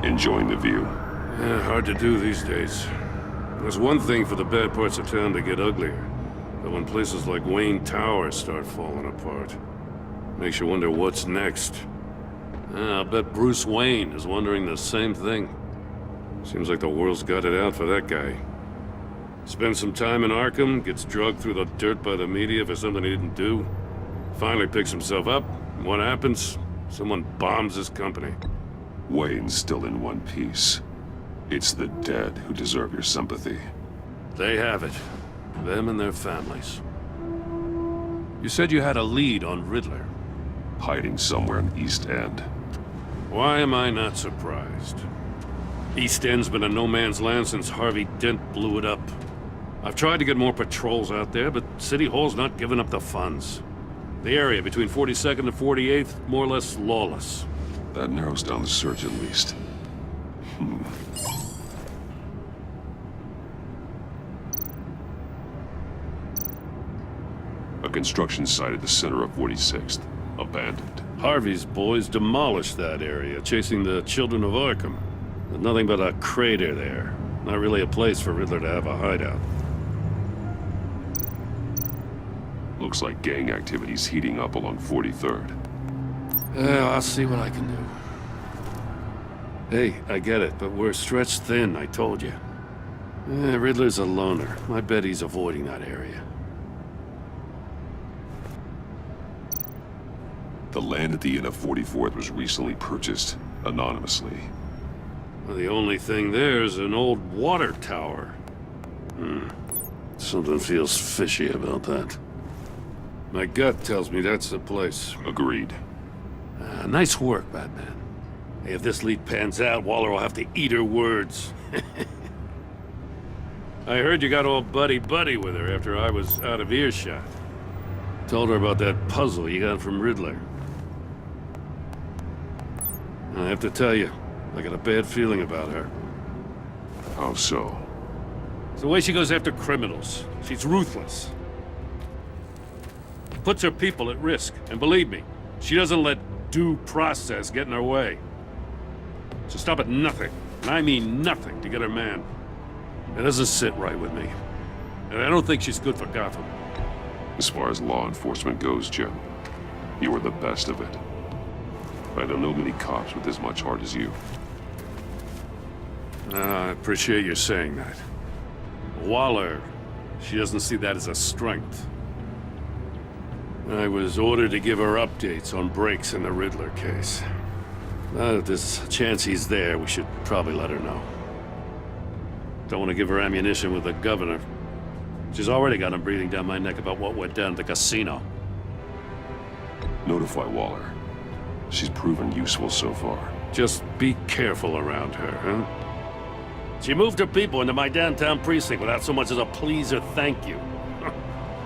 Enjoying the view? Yeah, hard to do these days. There's one thing for the bad parts of town to get uglier, but when places like Wayne Tower start falling apart, makes you wonder what's next. I'll bet Bruce Wayne is wondering the same thing. Seems like the world's got it out for that guy. Spends some time in Arkham, gets drugged through the dirt by the media for something he didn't do. Finally picks himself up, and what happens? Someone bombs his company. Wayne's still in one piece. It's the dead who deserve your sympathy. They have it. Them and their families. You said you had a lead on Riddler. Hiding somewhere in East End. Why am I not surprised? East End's been a no-man's land since Harvey Dent blew it up. I've tried to get more patrols out there, but City Hall's not giving up the funds. The area between 42nd and 48th, more or less lawless. That narrows down the search at least. A construction site at the center of 46th. Abandoned. Harvey's boys demolished that area, chasing the Children of Arkham. There's nothing but a crater there. Not really a place for Riddler to have a hideout. Looks like gang activity's heating up along 43rd. Yeah, I'll see what I can do. Hey, I get it, but we're stretched thin, I told you. Riddler's a loner. I bet he's avoiding that area. The land at the end of 44th was recently purchased, anonymously. Well, the only thing there is an old water tower. Something feels fishy about that. My gut tells me that's the place. Agreed. Nice work, Batman. Hey, if this lead pans out, Waller will have to eat her words. I heard you got all buddy-buddy with her after I was out of earshot. Told her about that puzzle you got from Riddler. I have to tell you, I got a bad feeling about her. How so? It's the way she goes after criminals. She's ruthless. Puts her people at risk, and believe me, she doesn't let due process get in her way. She'll stop at nothing, and I mean nothing, to get her man. It doesn't sit right with me. And I don't think she's good for Gotham. As far as law enforcement goes, Jim, you are the best of it. I don't know many cops with as much heart as you. I appreciate you saying that. Waller, she doesn't see that as a strength. I was ordered to give her updates on breaks in the Riddler case. If there's a chance he's there, we should probably let her know. Don't want to give her ammunition with the governor. She's already got him breathing down my neck about what went down at the casino. Notify Waller. She's proven useful so far. Just be careful around her, huh? She moved her people into my downtown precinct without so much as a please or thank you.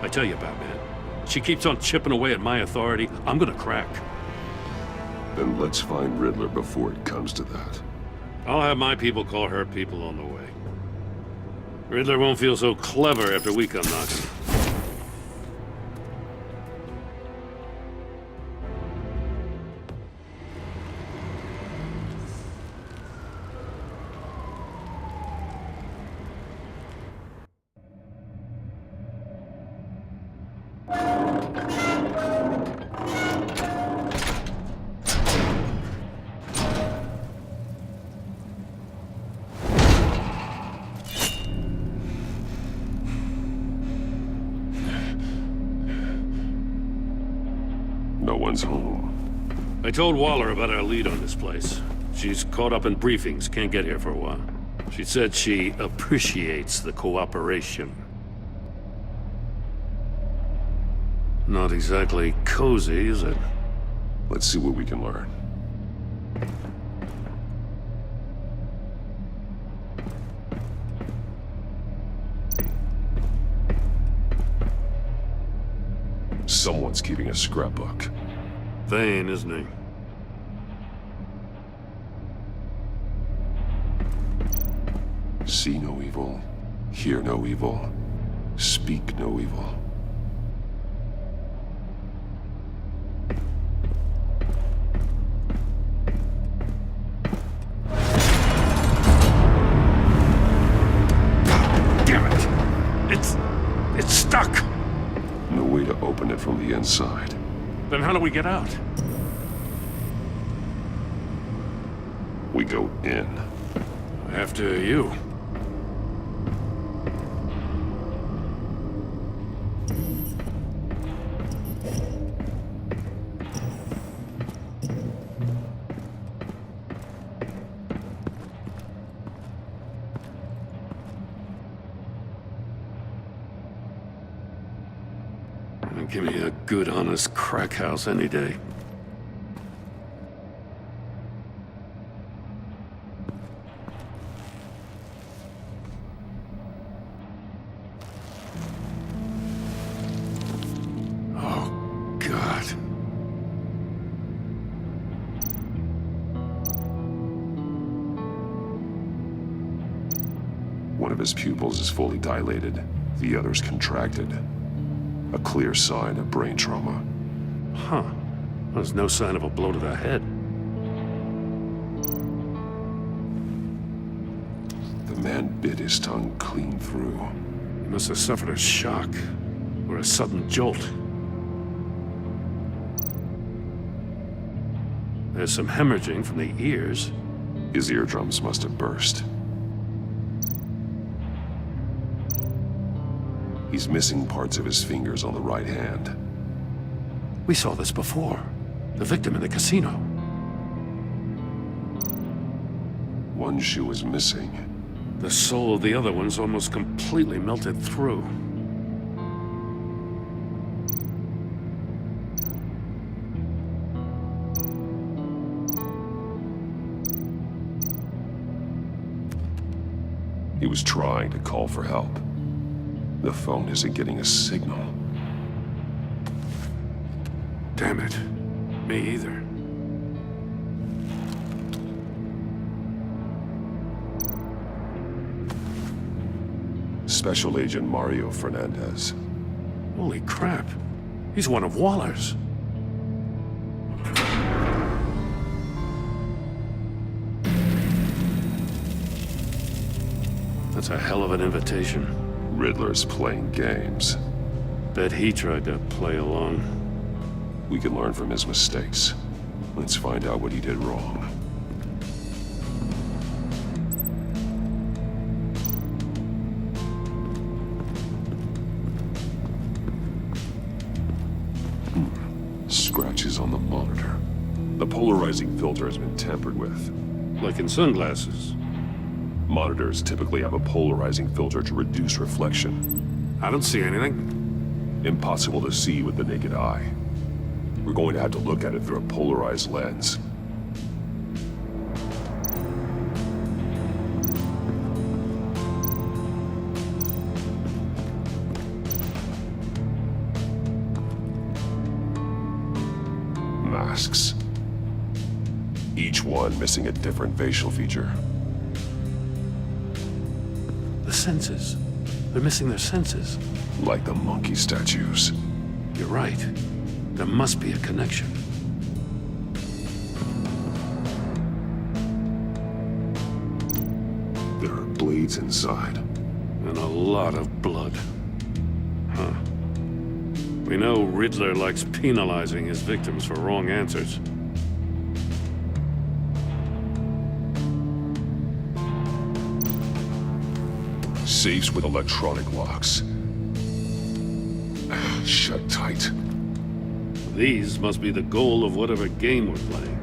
I tell you, Batman, she keeps on chipping away at my authority, I'm gonna crack. Then let's find Riddler before it comes to that. I'll have my people call her people on the way. Riddler won't feel so clever after we come knocking. No one's home. I told Waller about our lead on this place. She's caught up in briefings, can't get here for a while. She said she appreciates the cooperation. Not exactly cozy, is it? Let's see what we can learn. Someone's keeping a scrapbook. Vain, isn't he? See no evil, hear no evil, speak no evil. open it from the inside. Then how do we get out? We go in. After you. Give me a good, honest crack house any day. Oh, God. One of his pupils is fully dilated. The other's contracted. A clear sign of brain trauma. Huh. There's no sign of a blow to the head. The man bit his tongue clean through. He must have suffered a shock, or a sudden jolt. There's some hemorrhaging from the ears. His eardrums must have burst. He's missing parts of his fingers on the right hand. We saw this before. The victim in the casino. One shoe is missing. The sole of the other one's almost completely melted through. He was trying to call for help. The phone isn't getting a signal. Damn it. Me either. Special Agent Mario Fernandez. Holy crap. He's one of Waller's. That's a hell of an invitation. Riddler's playing games. Bet he tried to play along. We can learn from his mistakes. Let's find out what he did wrong. Scratches on the monitor. The polarizing filter has been tampered with. Like in sunglasses. Monitors typically have a polarizing filter to reduce reflection. I don't see anything. Impossible to see with the naked eye. We're going to have to look at it through a polarized lens. Masks. Each one missing a different facial feature. The senses. They're missing their senses. Like the monkey statues. You're right. There must be a connection. There are blades inside. And a lot of blood. Huh. We know Riddler likes penalizing his victims for wrong answers. Safes with electronic locks. Shut tight. These must be the goal of whatever game we're playing.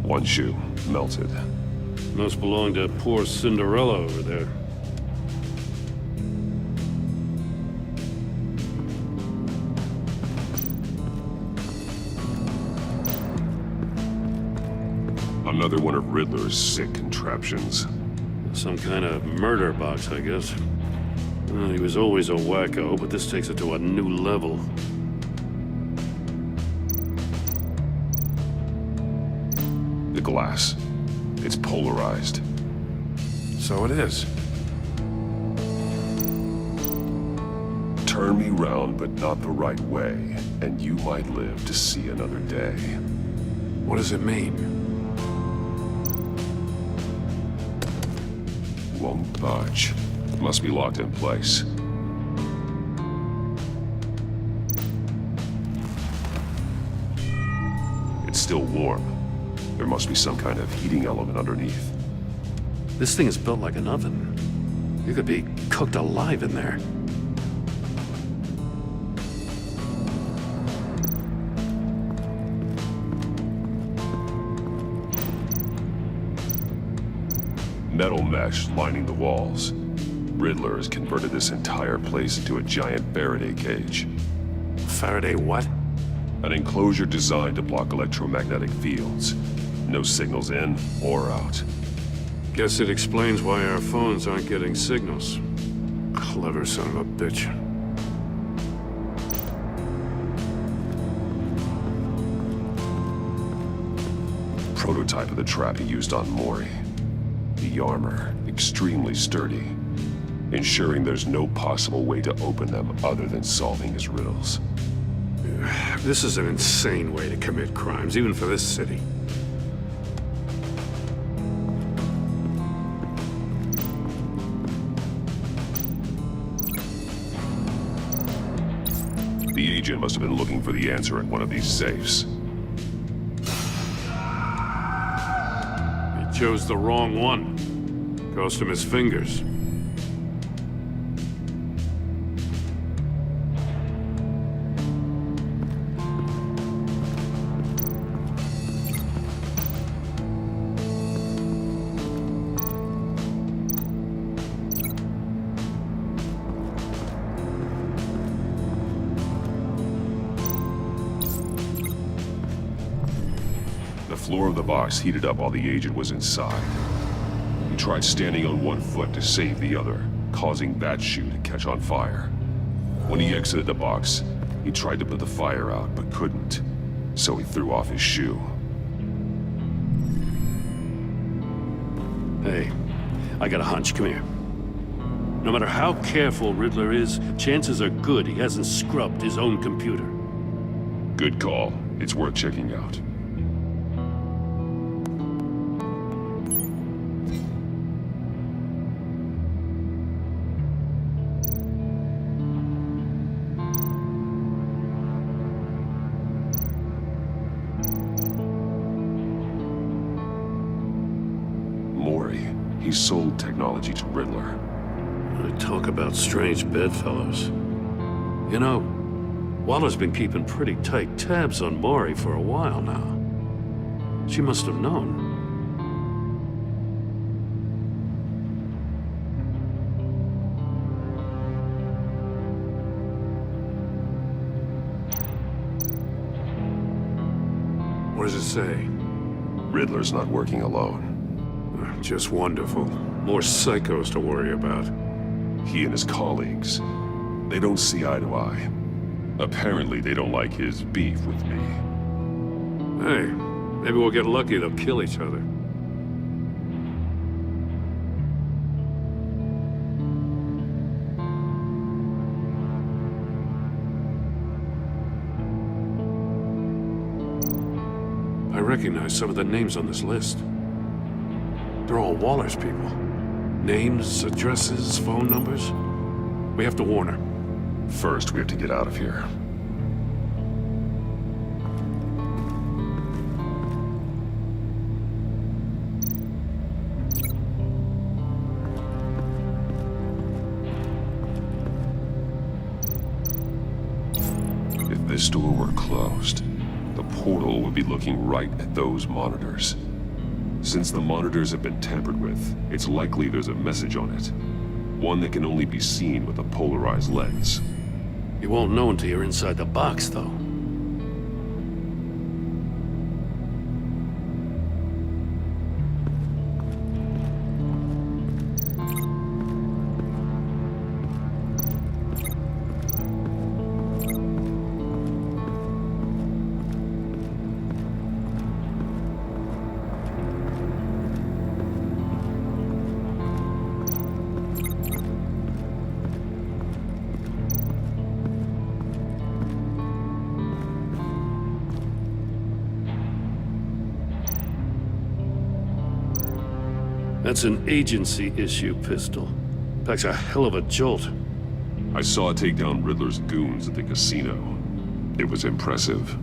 One shoe, melted. Must belong to poor Cinderella over there. Another one of Riddler's sick contraptions. Some kind of murder box, I guess. Well, he was always a wacko, but this takes it to a new level. The glass. It's polarized. So it is. Turn me round, but not the right way, and you might live to see another day. What does it mean? Won't budge. Must be locked in place. It's still warm. There must be some kind of heating element underneath. This thing is built like an oven. You could be cooked alive in there. Metal mesh lining the walls. Riddler has converted this entire place into a giant Faraday cage. Faraday what? An enclosure designed to block electromagnetic fields. No signals in or out. Guess it explains why our phones aren't getting signals. Clever son of a bitch. Prototype of the trap he used on Mori. The armor, extremely sturdy, ensuring there's no possible way to open them other than solving his riddles. This is an insane way to commit crimes, even for this city. The agent must have been looking for the answer in one of these safes. He chose the wrong one. Cost him his fingers. The floor of the box heated up while the agent was inside. He tried standing on one foot to save the other, causing that shoe to catch on fire. When he exited the box, he tried to put the fire out, but couldn't. So he threw off his shoe. Hey, I got a hunch. Come here. No matter how careful Riddler is, chances are good he hasn't scrubbed his own computer. Good call. It's worth checking out. He sold technology to Riddler. Talk about strange bedfellows. You know, Waller's been keeping pretty tight tabs on Maury for a while now. She must have known. What does it say? Riddler's not working alone. Just wonderful. More psychos to worry about. He and his colleagues, they don't see eye to eye. Apparently, they don't like his beef with me. Hey, maybe we'll get lucky they'll kill each other. I recognize some of the names on this list. They're all Waller's people. Names, addresses, phone numbers. We have to warn her. First, we have to get out of here. If this door were closed, the portal would be looking right at those monitors. Since the monitors have been tampered with, it's likely there's a message on it. One that can only be seen with a polarized lens. You won't know until you're inside the box, though. That's an agency-issue pistol. Packs a hell of a jolt. I saw it take down Riddler's goons at the casino. It was impressive.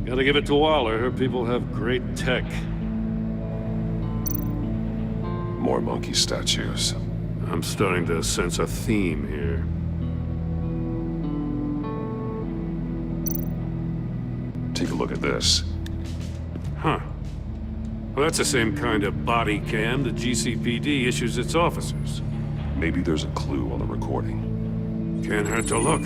Gotta give it to Waller. Her people have great tech. More monkey statues. I'm starting to sense a theme here. Take a look at this. Huh. Well, that's the same kind of body cam the GCPD issues its officers. Maybe there's a clue on the recording. Can't hurt to look.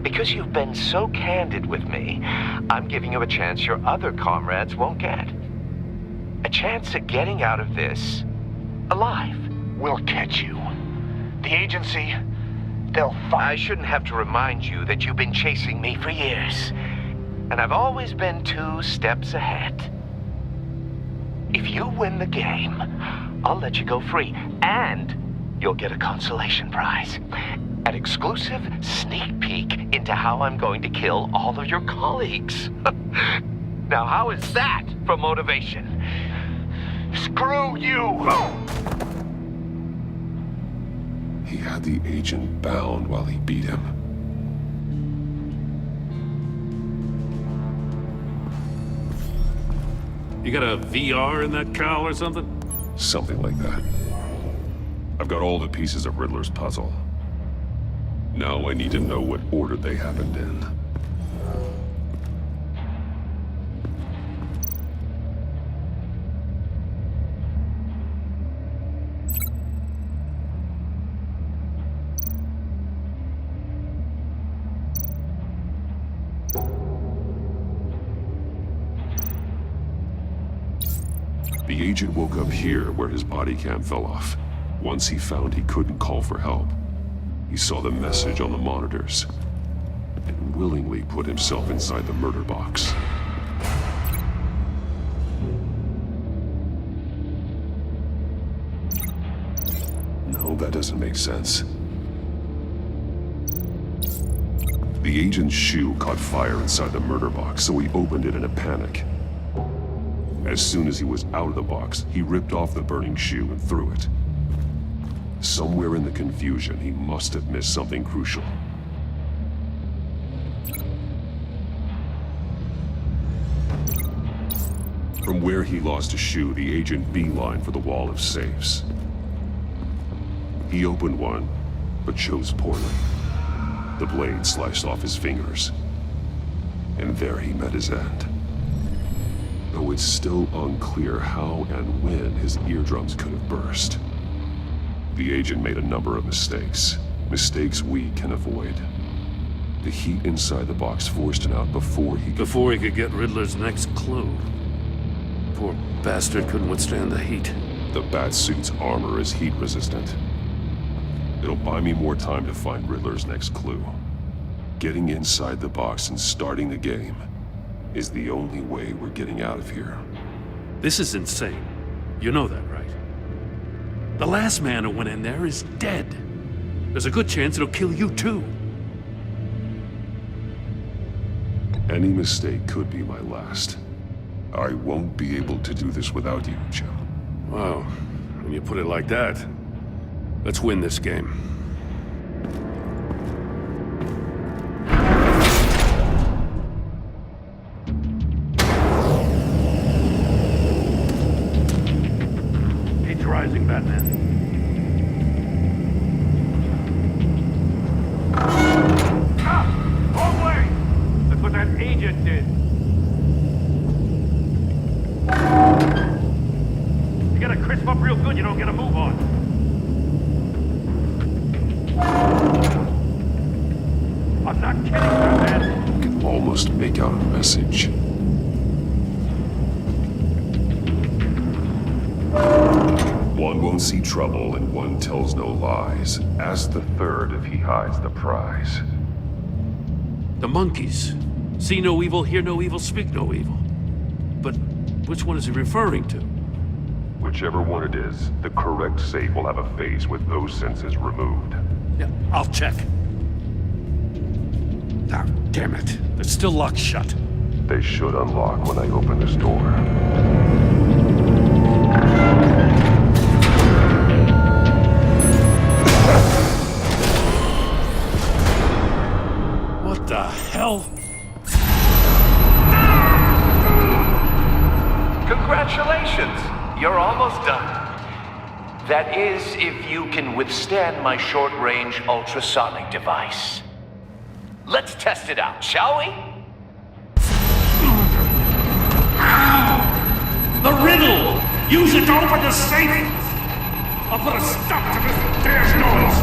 Because you've been so candid with me, I'm giving you a chance your other comrades won't get. A chance at getting out of this alive. We'll catch you. The agency, they'll find... I shouldn't have to remind you that you've been chasing me for years. And I've always been 2 steps ahead. If you win the game, I'll let you go free. And you'll get a consolation prize. An exclusive sneak peek into how I'm going to kill all of your colleagues. Now, how is that for motivation? Screw you! He had the agent bound while he beat him. You got a VR in that cowl or something? Something like that. I've got all the pieces of Riddler's puzzle. Now I need to know what order they happened in. The agent woke up here where his body cam fell off. Once he found he couldn't call for help, he saw the message on the monitors and willingly put himself inside the murder box. No, that doesn't make sense. The agent's shoe caught fire inside the murder box, so he opened it in a panic. As soon as he was out of the box, he ripped off the burning shoe and threw it. Somewhere in the confusion, he must have missed something crucial. From where he lost a shoe, the agent beelined for the wall of safes. He opened one, but chose poorly. The blade sliced off his fingers. And there he met his end. Though it's still unclear how and when his eardrums could have burst. The agent made a number of mistakes. Mistakes we can avoid. The heat inside the box forced him out before he could get Riddler's next clue. Poor bastard couldn't withstand the heat. The Batsuit's armor is heat resistant. It'll buy me more time to find Riddler's next clue. Getting inside the box and starting the game is the only way we're getting out of here. This is insane. You know that, right? The last man who went in there is dead. There's a good chance it'll kill you too. Any mistake could be my last. I won't be able to do this without you, Jim. Wow, when you put it like that, let's win this game. Rising, Batman. Wrong way! That's what that agent did. You gotta crisp up real good, you don't get a move on. I'm not kidding, Batman. I can almost make out a message. One won't see trouble and one tells no lies. Ask the third if he hides the prize. The monkeys. See no evil, hear no evil, speak no evil. But which one is he referring to? Whichever one it is, the correct safe will have a face with those senses removed. Yeah, I'll check. Ah, damn it. It's still locked shut. They should unlock when I open this door. What the hell? Congratulations! You're almost done. That is, if you can withstand my short-range ultrasonic device. Let's test it out, shall we? The riddle! Use it to open the safe! I'll put a stop to this damn noise!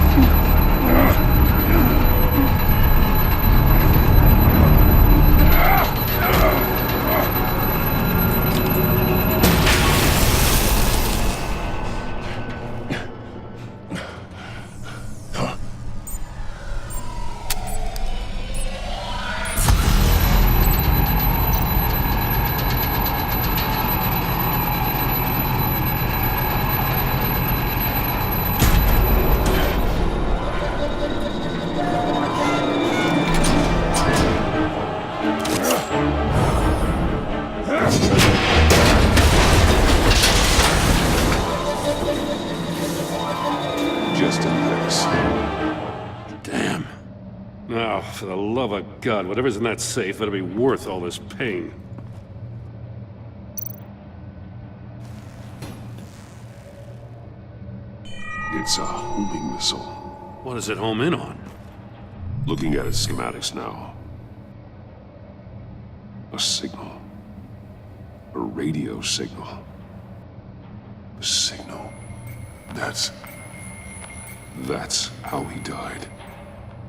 Just in case. Damn. Now, for the love of God, whatever's in that safe better be worth all this pain. It's a homing missile. What does it home in on? Looking at its schematics now. A signal. A radio signal. A signal. That's how he died.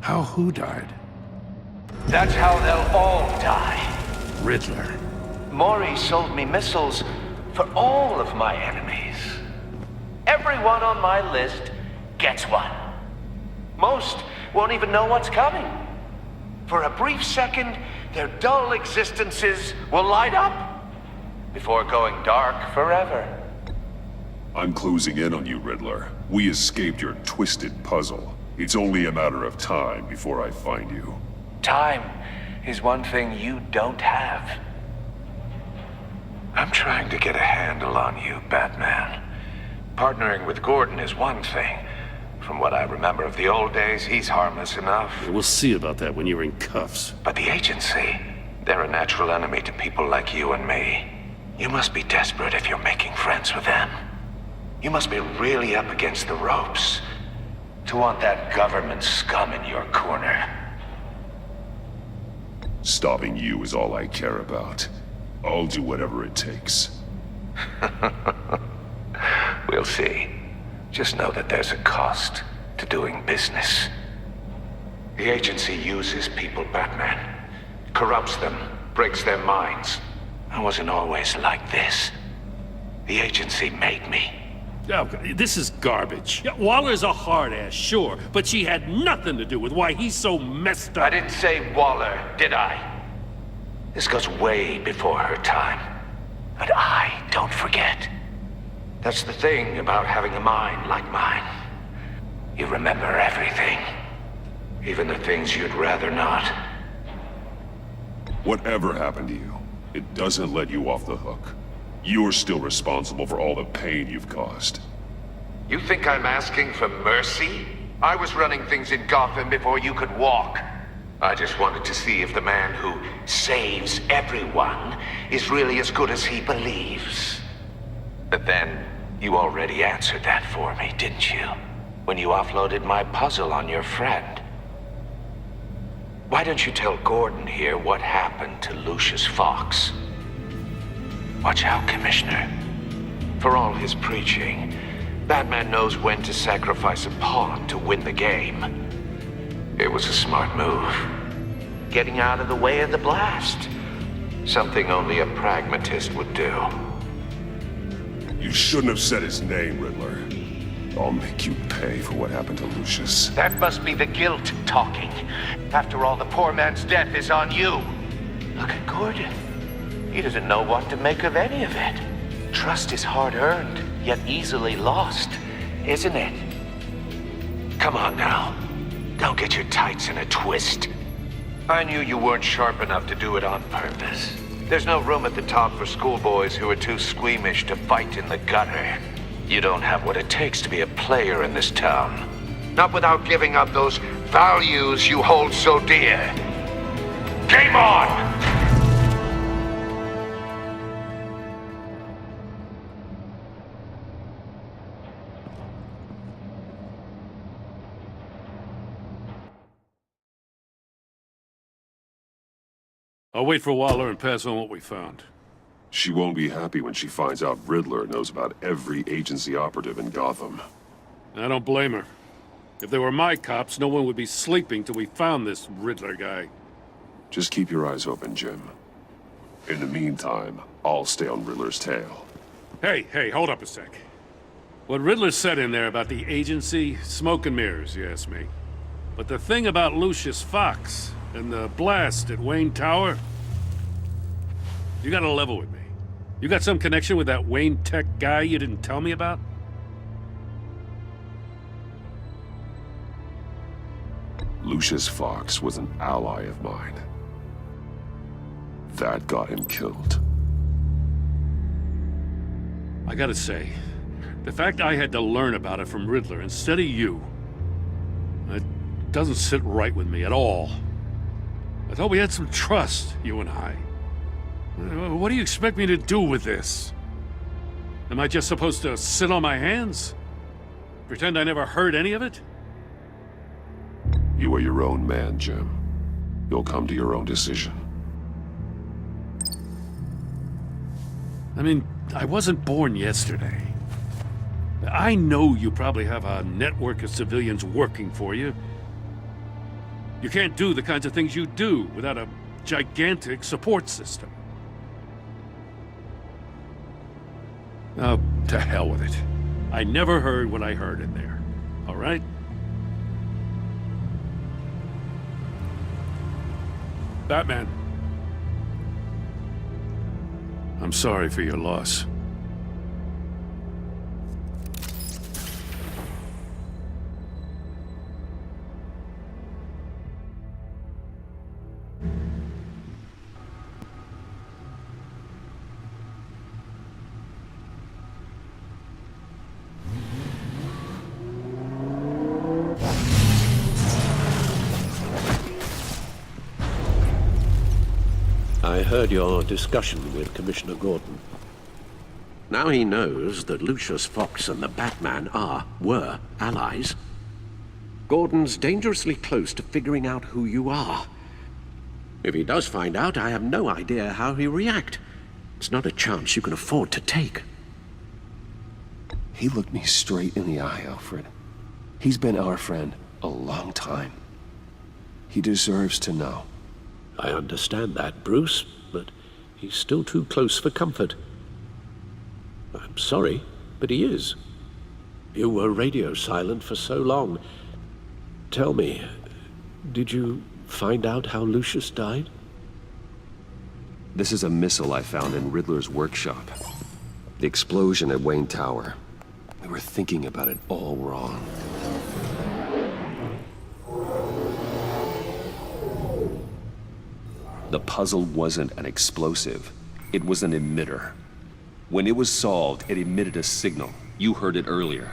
How who died? That's how they'll all die. Riddler. Maury sold me missiles for all of my enemies. Everyone on my list gets one. Most won't even know what's coming. For a brief second, their dull existences will light up before going dark forever. I'm closing in on you, Riddler. We escaped your twisted puzzle. It's only a matter of time before I find you. Time is one thing you don't have. I'm trying to get a handle on you, Batman. Partnering with Gordon is one thing. From what I remember of the old days, he's harmless enough. We'll see about that when you're in cuffs. But the agency, they're a natural enemy to people like you and me. You must be desperate if you're making friends with them. You must be really up against the ropes to want that government scum in your corner. Stopping you is all I care about. I'll do whatever it takes. We'll see. Just know that there's a cost to doing business. The agency uses people, Batman. Corrupts them, breaks their minds. I wasn't always like this. The agency made me. Oh, this is garbage. Yeah, Waller's a hard-ass, sure, but she had nothing to do with why he's so messed up. I didn't say Waller, did I? This goes way before her time. And I don't forget. That's the thing about having a mind like mine. You remember everything. Even the things you'd rather not. Whatever happened to you, it doesn't let you off the hook. You're still responsible for all the pain you've caused. You think I'm asking for mercy? I was running things in Gotham before you could walk. I just wanted to see if the man who saves everyone is really as good as he believes. But then, you already answered that for me, didn't you? When you offloaded my puzzle on your friend. Why don't you tell Gordon here what happened to Lucius Fox? Watch out, Commissioner. For all his preaching, Batman knows when to sacrifice a pawn to win the game. It was a smart move. Getting out of the way of the blast. Something only a pragmatist would do. You shouldn't have said his name, Riddler. I'll make you pay for what happened to Lucius. That must be the guilt talking. After all, the poor man's death is on you. Look at Gordon. He doesn't know what to make of any of it. Trust is hard-earned, yet easily lost, isn't it? Come on now. Don't get your tights in a twist. I knew you weren't sharp enough to do it on purpose. There's no room at the top for schoolboys who are too squeamish to fight in the gutter. You don't have what it takes to be a player in this town. Not without giving up those values you hold so dear. Game on! I'll wait for Waller and pass on what we found. She won't be happy when she finds out Riddler knows about every agency operative in Gotham. I don't blame her. If they were my cops, no one would be sleeping till we found this Riddler guy. Just keep your eyes open, Jim. In the meantime, I'll stay on Riddler's tail. Hey, hold up a sec. What Riddler said in there about the agency, smoke and mirrors, you ask me. But the thing about Lucius Fox and the blast at Wayne Tower, you gotta level with me. You got some connection with that Wayne Tech guy you didn't tell me about? Lucius Fox was an ally of mine. That got him killed. I gotta say, the fact I had to learn about it from Riddler instead of you, it doesn't sit right with me at all. I thought we had some trust, you and I. What do you expect me to do with this? Am I just supposed to sit on my hands? Pretend I never heard any of it? You are your own man, Jim. You'll come to your own decision. I mean, I wasn't born yesterday. I know you probably have a network of civilians working for you. You can't do the kinds of things you do without a gigantic support system. Oh, to hell with it. I never heard what I heard in there. All right? Batman. I'm sorry for your loss. I heard your discussion with Commissioner Gordon. Now he knows that Lucius Fox and the Batman were allies. Gordon's dangerously close to figuring out who you are. If he does find out, I have no idea how he'll react. It's not a chance you can afford to take. He looked me straight in the eye, Alfred. He's been our friend a long time. He deserves to know. I understand that, Bruce, but he's still too close for comfort. I'm sorry, but he is. You were radio silent for so long. Tell me, did you find out how Lucius died? This is a missile I found in Riddler's workshop. The explosion at Wayne Tower. We were thinking about it all wrong. The puzzle wasn't an explosive. It was an emitter. When it was solved, it emitted a signal. You heard it earlier.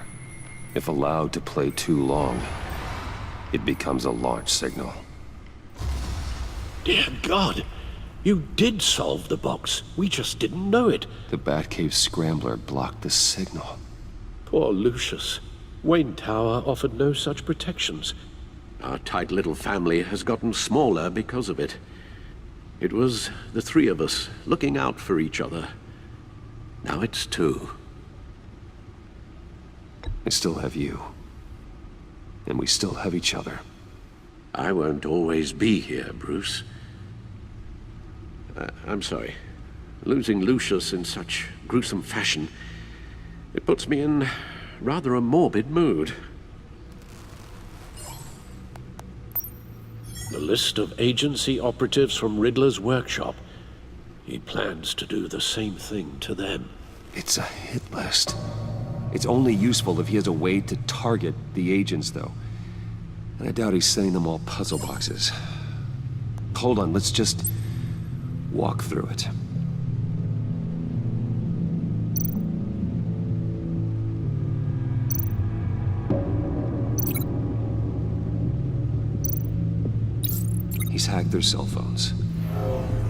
If allowed to play too long, it becomes a launch signal. Dear God! You did solve the box. We just didn't know it. The Batcave scrambler blocked the signal. Poor Lucius. Wayne Tower offered no such protections. Our tight little family has gotten smaller because of it. It was the three of us looking out for each other. Now it's two. I still have you. And we still have each other. I won't always be here, Bruce. I'm sorry. Losing Lucius in such gruesome fashion, it puts me in rather a morbid mood. The list of agency operatives from Riddler's workshop. He plans to do the same thing to them. It's a hit list. It's only useful if he has a way to target the agents, though. And I doubt he's sending them all puzzle boxes. hold on, let's just walk through it. He's hacked their cell phones.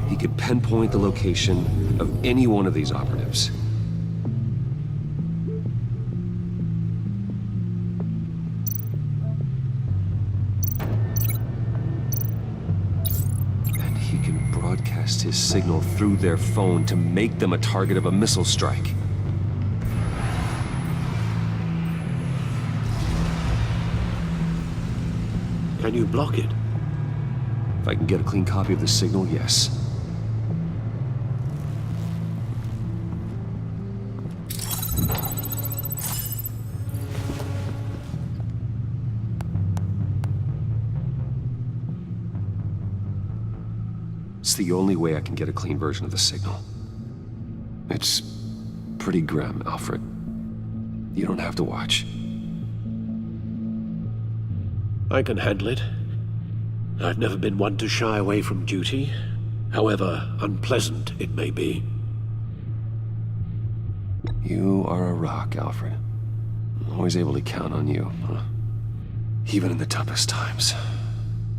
He could pinpoint the location of any one of these operatives. And he can broadcast his signal through their phone to make them a target of a missile strike. Can you block it? If I can get a clean copy of the signal, yes. It's the only way I can get a clean version of the signal. It's pretty grim, Alfred. You don't have to watch. I can handle it. I've never been one to shy away from duty, however unpleasant it may be. You are a rock, Alfred. I'm always able to count on you, huh? Even in the toughest times.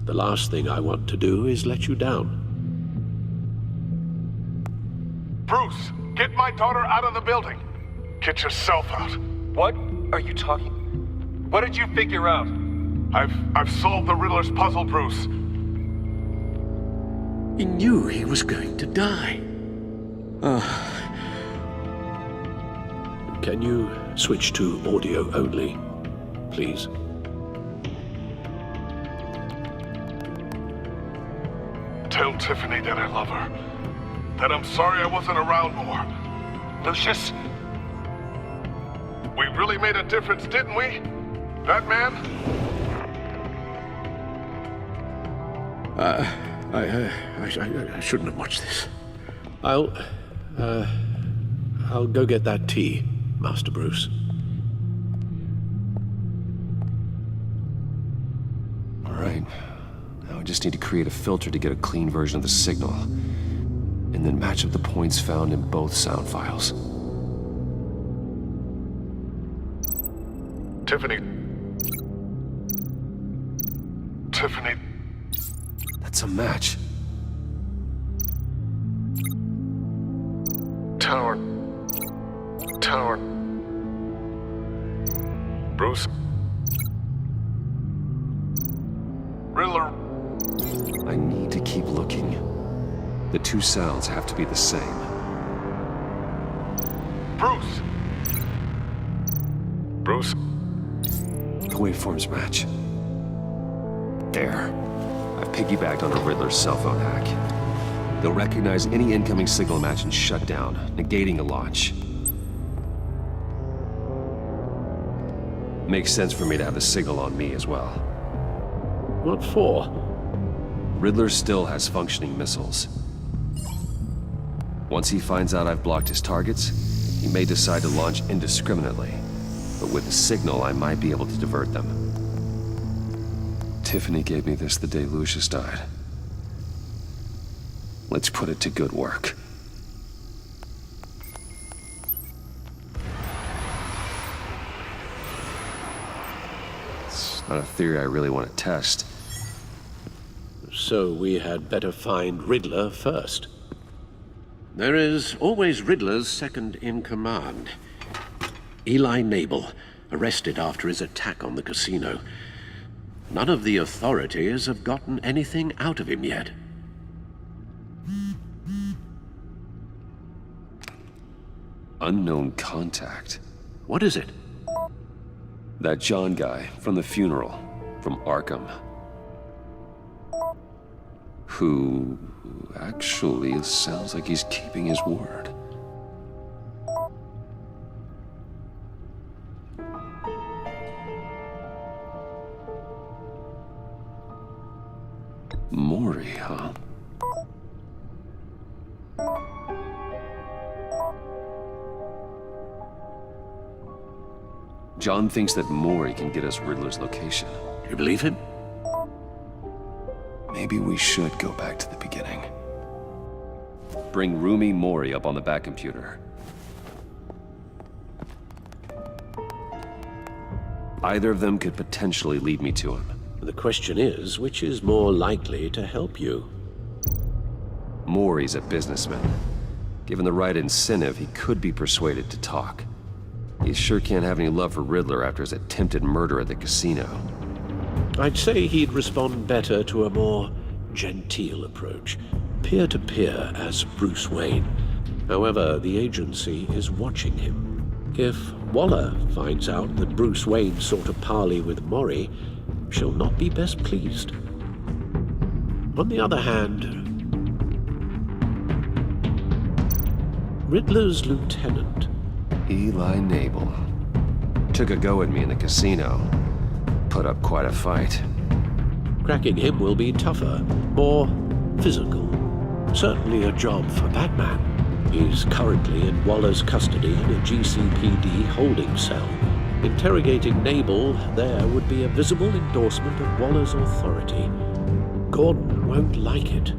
The last thing I want to do is let you down. Bruce, get my daughter out of the building. Get yourself out. What are you talking? What did you figure out? I've solved the Riddler's puzzle, Bruce. He knew he was going to die. Can you switch to audio only, please? Tell Tiffany that I love her. That I'm sorry I wasn't around more. Lucius? We really made a difference, didn't we? Batman? I shouldn't have watched this. I'll go get that tea, Master Bruce. All right. Now I just need to create a filter to get a clean version of the signal. And then match up the points found in both sound files. Tiffany. That's a match. Tower. Bruce. Riddler. I need to keep looking. The two sounds have to be the same. Bruce. The waveforms match. There. I've piggybacked on a Riddler's cell phone hack. They'll recognize any incoming signal match and shut down, negating a launch. Makes sense for me to have the signal on me as well. What for? Riddler still has functioning missiles. Once he finds out I've blocked his targets, he may decide to launch indiscriminately. But with the signal, I might be able to divert them. Tiffany gave me this the day Lucius died. Let's put it to good work. It's not a theory I really want to test. So we had better find Riddler first. There is always Riddler's second in command. Eli Nabel, arrested after his attack on the casino. None of the authorities have gotten anything out of him yet. Unknown contact. What is it? That John guy from the funeral, from Arkham. Who actually sounds like he's keeping his word. Maury, huh? John thinks that Maury can get us Riddler's location. You believe him? Maybe we should go back to the beginning. Bring Rumi Mori up on the back computer. Either of them could potentially lead me to him. The question is, which is more likely to help you? Mori's a businessman. Given the right incentive, he could be persuaded to talk. He sure can't have any love for Riddler after his attempted murder at the casino. I'd say he'd respond better to a more genteel approach, peer-to-peer as Bruce Wayne. However, the agency is watching him. If Waller finds out that Bruce Wayne sought a parley with Mori, she'll not be best pleased. On the other hand, Riddler's lieutenant, Eli Nabel, took a go at me in the casino. Put up quite a fight. cracking him will be tougher, more physical. Certainly a job for Batman. He's currently in Waller's custody in a GCPD holding cell. Interrogating Nabel there would be a visible endorsement of Waller's authority. Gordon won't like it.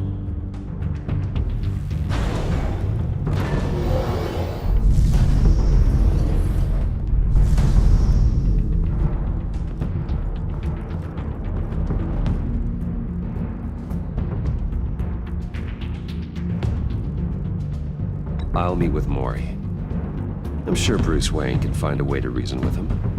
I'll meet with Mori. I'm sure Bruce Wayne can find a way to reason with him.